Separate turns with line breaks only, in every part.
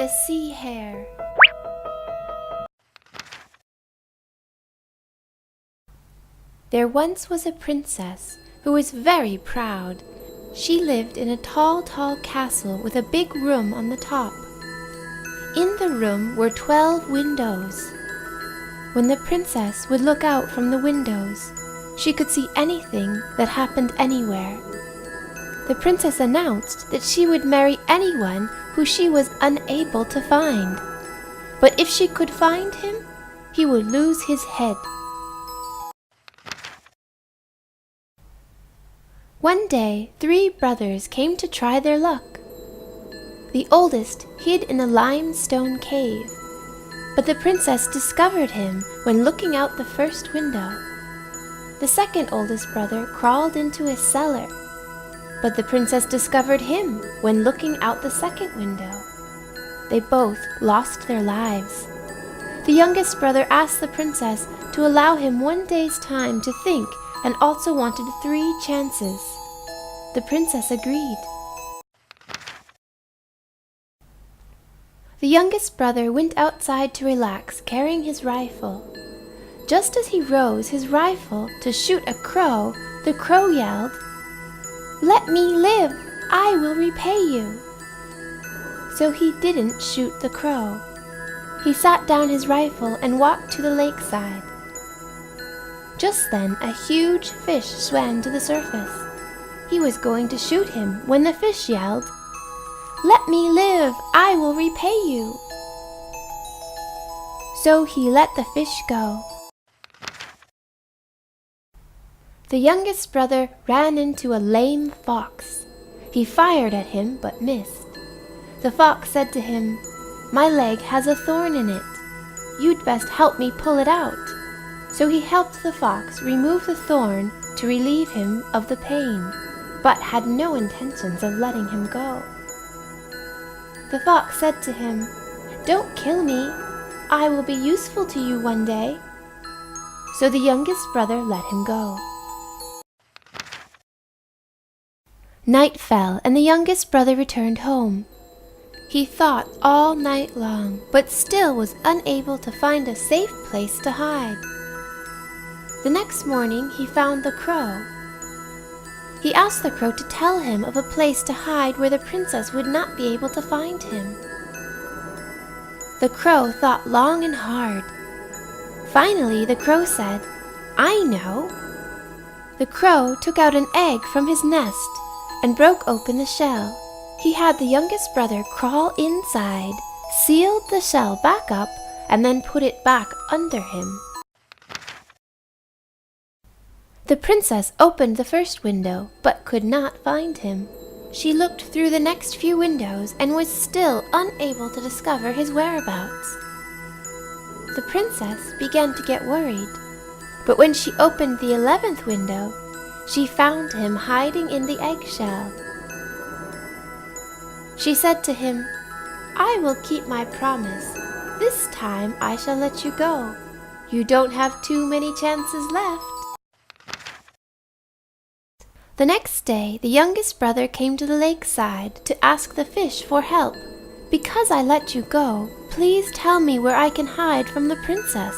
The Sea Hare. There once was a princess who was very proud. She lived in a tall castle with a big room on the top. In the room were 12 windows. When the princess would look out from the windows, she could see anything that happened anywhere. The princess announced that she would marry anyone who she was unable to find. But if she could find him, he would lose his head. One day, 3 brothers came to try their luck. The oldest hid in a limestone cave, but the princess discovered him when looking out the first window. The second oldest brother crawled into a cellar, but the princess discovered him when looking out the second window. They both lost their lives. The youngest brother asked the princess to allow him 1 day's time to think and also wanted 3 chances. The princess agreed. The youngest brother went outside to relax, carrying his rifle. Just as he rose his rifle to shoot a crow, the crow yelled, "Let me live! I will repay you!" So he didn't shoot the crow. He sat down his rifle and walked to the lakeside. Just then, a huge fish swam to the surface. He was going to shoot him when the fish yelled, "Let me live! I will repay you!" So he let the fish go. The youngest brother ran into a lame fox. He fired at him but missed. The fox said to him, "My leg has a thorn in it. You'd best help me pull it out." So he helped the fox remove the thorn to relieve him of the pain, but had no intentions of letting him go. The fox said to him, "Don't kill me. I will be useful to you one day." So the youngest brother let him go. Night fell, and the youngest brother returned home. He thought all night long, but still was unable to find a safe place to hide. The next morning he found the crow. He asked the crow to tell him of a place to hide where the princess would not be able to find him. The crow thought long and hard. Finally, the crow said, "I know." The crow took out an egg from his nest and broke open the shell. He had the youngest brother crawl inside, sealed the shell back up, and then put it back under him. The princess opened the first window, but could not find him. She looked through the next few windows and was still unable to discover his whereabouts. The princess began to get worried, but when she opened the 11th window, she found him hiding in the eggshell. She said to him, "I will keep my promise. This time I shall let you go. You don't have too many chances left." The next day, the youngest brother came to the lakeside to ask the fish for help. "Because I let you go, please tell me where I can hide from the princess."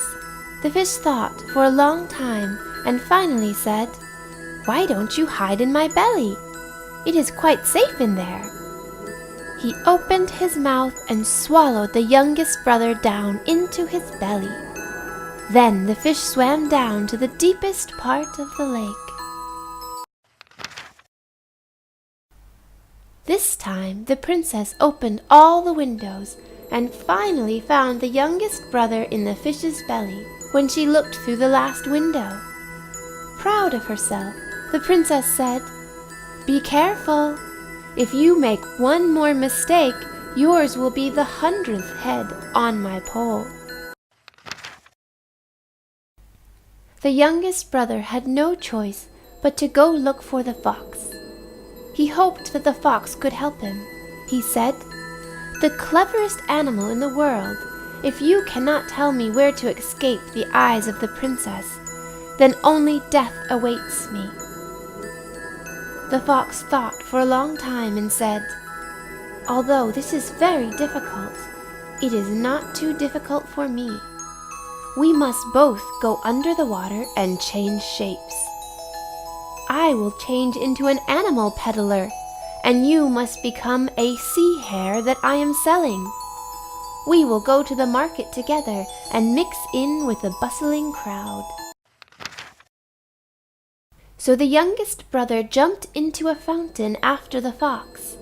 The fish thought for a long time and finally said, "Why don't you hide in my belly? It is quite safe in there." He opened his mouth and swallowed the youngest brother down into his belly. Then the fish swam down to the deepest part of the lake. This time the princess opened all the windows and finally found the youngest brother in the fish's belly when she looked through the last window. Proud of herself, the princess said, "Be careful. If you make one more mistake, yours will be the 100th head on my pole." The youngest brother had no choice but to go look for the fox. He hoped that the fox could help him. He said, "The cleverest animal in the world, if you cannot tell me where to escape the eyes of the princess, then only death awaits me." The fox thought for a long time and said, "Although this is very difficult, it is not too difficult for me. We must both go under the water and change shapes. I will change into an animal peddler, and you must become a sea hare that I am selling. We will go to the market together and mix in with the bustling crowd." So the youngest brother jumped into a fountain after the fox.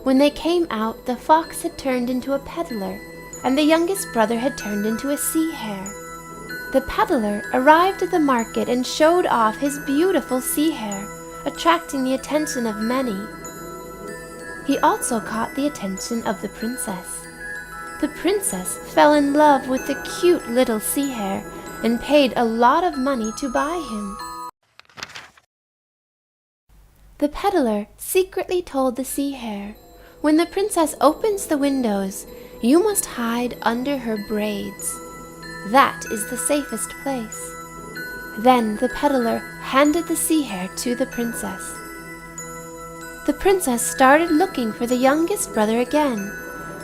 When they came out, the fox had turned into a peddler, and the youngest brother had turned into a sea hare. The peddler arrived at the market and showed off his beautiful sea hare, attracting the attention of many. He also caught the attention of the princess. The princess fell in love with the cute little sea hare and paid a lot of money to buy him. The peddler secretly told the sea hare, "When the princess opens the windows, you must hide under her braids. That is the safest place." Then the peddler handed the sea hare to the princess. The princess started looking for the youngest brother again,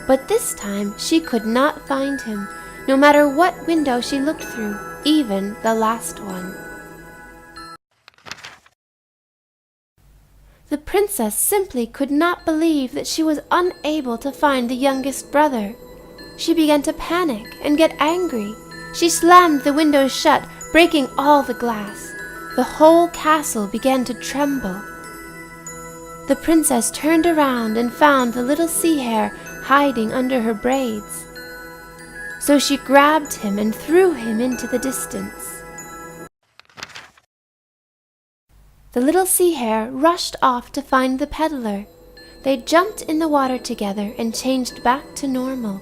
but this time she could not find him, no matter what window she looked through, even the last one. The princess simply could not believe that she was unable to find the youngest brother. She began to panic and get angry. She slammed the windows shut, breaking all the glass. The whole castle began to tremble. The princess turned around and found the little sea hare hiding under her braids. So she grabbed him and threw him into the distance. The little sea hare rushed off to find the peddler. They jumped in the water together and changed back to normal.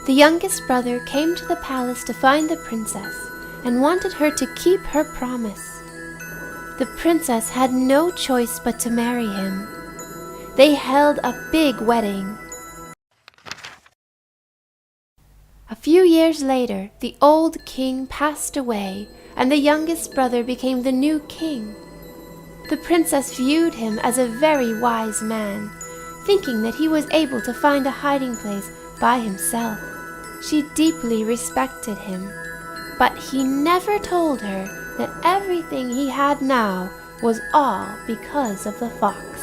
The youngest brother came to the palace to find the princess and wanted her to keep her promise. The princess had no choice but to marry him. They held a big wedding. A few years later, the old king passed away, and the youngest brother became the new king. The princess viewed him as a very wise man, thinking that he was able to find a hiding place by himself. She deeply respected him, but he never told her that everything he had now was all because of the fox.